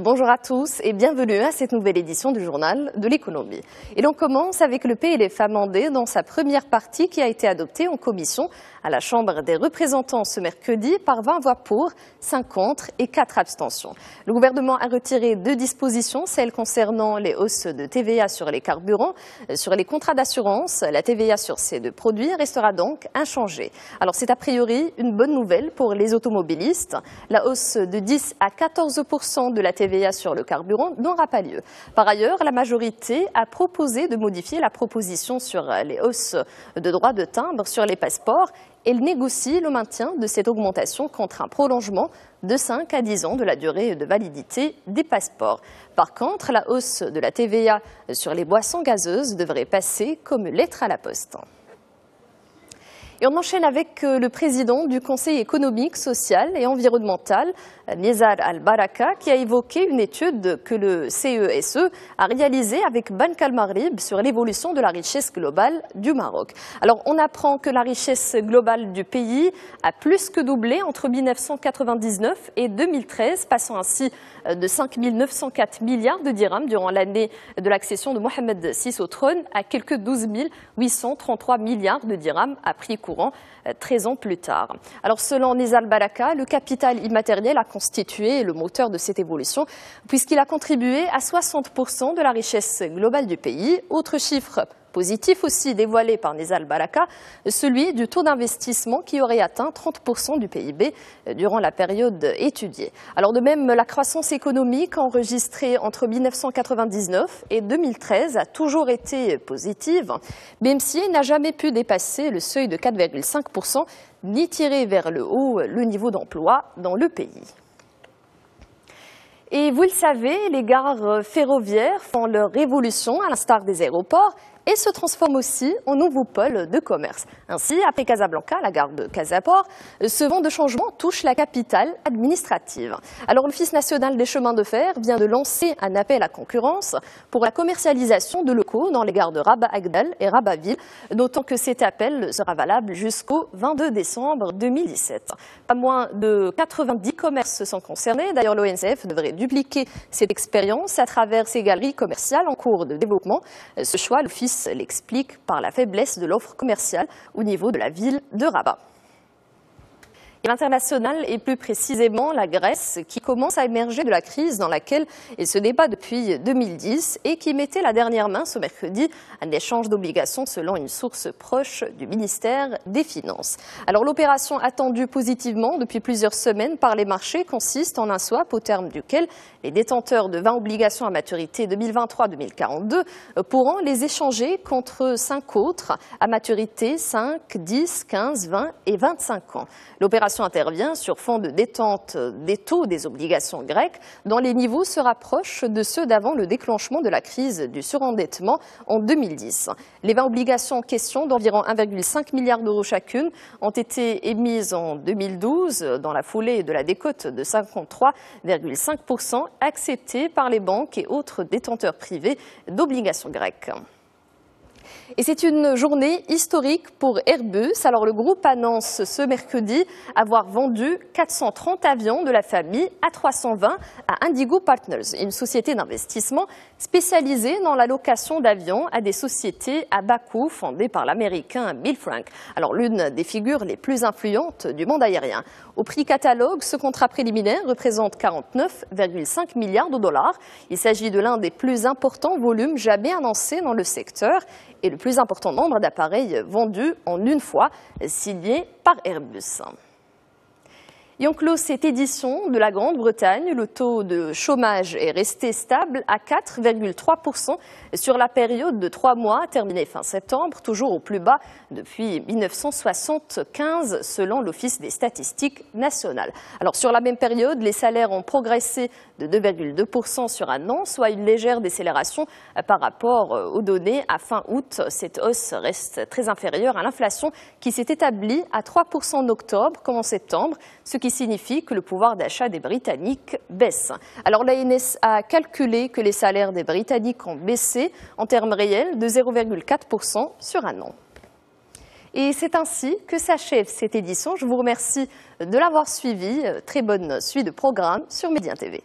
Bonjour à tous et bienvenue à cette nouvelle édition du journal de l'économie. Et l'on commence avec le PLF amendé dans sa première partie qui a été adoptée en commission à la Chambre des représentants ce mercredi par 20 voix pour, 5 contre et 4 abstentions. Le gouvernement a retiré 2 dispositions, celles concernant les hausses de TVA sur les carburants, sur les contrats d'assurance. La TVA sur ces 2 produits restera donc inchangée. Alors c'est a priori une bonne nouvelle pour les automobilistes. La hausse de 10 à 14% de la TVA sur le carburant n'aura pas lieu. Par ailleurs, la majorité a proposé de modifier la proposition sur les hausses de droits de timbre sur les passeports. Elle négocie le maintien de cette augmentation contre un prolongement de 5 à 10 ans de la durée de validité des passeports. Par contre, la hausse de la TVA sur les boissons gazeuses devrait passer comme lettre à la poste. Et on enchaîne avec le président du Conseil économique, social et environnemental, Nizar Al-Baraka, qui a évoqué une étude que le CESE a réalisée avec Banque Al-Maghrib sur l'évolution de la richesse globale du Maroc. Alors, on apprend que la richesse globale du pays a plus que doublé entre 1999 et 2013, passant ainsi de 5 904 milliards de dirhams durant l'année de l'accession de Mohamed VI au trône à quelques 12 833 milliards de dirhams à prix courant 13 ans plus tard. Alors selon Nizar Al-Baraka, le capital immatériel a constitué le moteur de cette évolution puisqu'il a contribué à 60% de la richesse globale du pays. Autre chiffre positif aussi dévoilé par Nizar Al-Baraka, celui du taux d'investissement qui aurait atteint 30% du PIB durant la période étudiée. Alors de même, la croissance économique enregistrée entre 1999 et 2013 a toujours été positive, même si elle n'a jamais pu dépasser le seuil de 4,5% ni tirer vers le haut le niveau d'emploi dans le pays. Et vous le savez, les gares ferroviaires font leur révolution à l'instar des aéroports et se transforment aussi en nouveau pôle de commerce. Ainsi, après Casablanca, la gare de Casaport, ce vent de changement touche la capitale administrative. Alors, l'Office national des chemins de fer vient de lancer un appel à concurrence pour la commercialisation de locaux dans les gares de Rabat-Agdal et Rabat-Ville, notant que cet appel sera valable jusqu'au 22 décembre 2017. Pas moins de 90 commerces sont concernés. D'ailleurs, l'ONCF devrait dupliquer cette expérience à travers ses galeries commerciales en cours de développement. Ce choix, l'Office l'explique par la faiblesse de l'offre commerciale au niveau de la ville de Rabat. L'international et plus précisément la Grèce qui commence à émerger de la crise dans laquelle elle se débat depuis 2010 et qui mettait la dernière main ce mercredi à un échange d'obligations selon une source proche du ministère des Finances. Alors l'opération attendue positivement depuis plusieurs semaines par les marchés consiste en un swap au terme duquel les détenteurs de 20 obligations à maturité 2023-2042 pourront les échanger contre 5 autres à maturité 5, 10, 15, 20 et 25 ans. L'opération intervient sur fond de détente des taux des obligations grecques dont les niveaux se rapprochent de ceux d'avant le déclenchement de la crise du surendettement en 2010. Les 20 obligations en question d'environ 1,5 milliard d'euros chacune ont été émises en 2012 dans la foulée de la décote de 53,5% acceptée par les banques et autres détenteurs privés d'obligations grecques. Et c'est une journée historique pour Airbus. Alors le groupe annonce ce mercredi avoir vendu 430 avions de la famille A320 à Indigo Partners, une société d'investissement spécialisée dans la location d'avions à des sociétés à bas coût fondée par l'américain Bill Frank. Alors l'une des figures les plus influentes du monde aérien. Au prix catalogue, ce contrat préliminaire représente 49,5 milliards de dollars. Il s'agit de l'un des plus importants volumes jamais annoncés dans le secteur et le plus important nombre d'appareils vendus en une fois, signés par Airbus. Et on clôt cette édition de la Grande-Bretagne. Le taux de chômage est resté stable à 4,3% sur la période de 3 mois terminée fin septembre, toujours au plus bas depuis 1975 selon l'Office des statistiques nationales. Alors sur la même période, les salaires ont progressé de 2,2% sur un an, soit une légère décélération par rapport aux données à fin août. Cette hausse reste très inférieure à l'inflation qui s'est établie à 3% en octobre comme en septembre, ce qui signifie que le pouvoir d'achat des Britanniques baisse. Alors l'ANS a calculé que les salaires des Britanniques ont baissé en termes réels de 0,4% sur un an. Et c'est ainsi que s'achève cette édition. Je vous remercie de l'avoir suivi. Très bonne suite de programme sur Médien TV.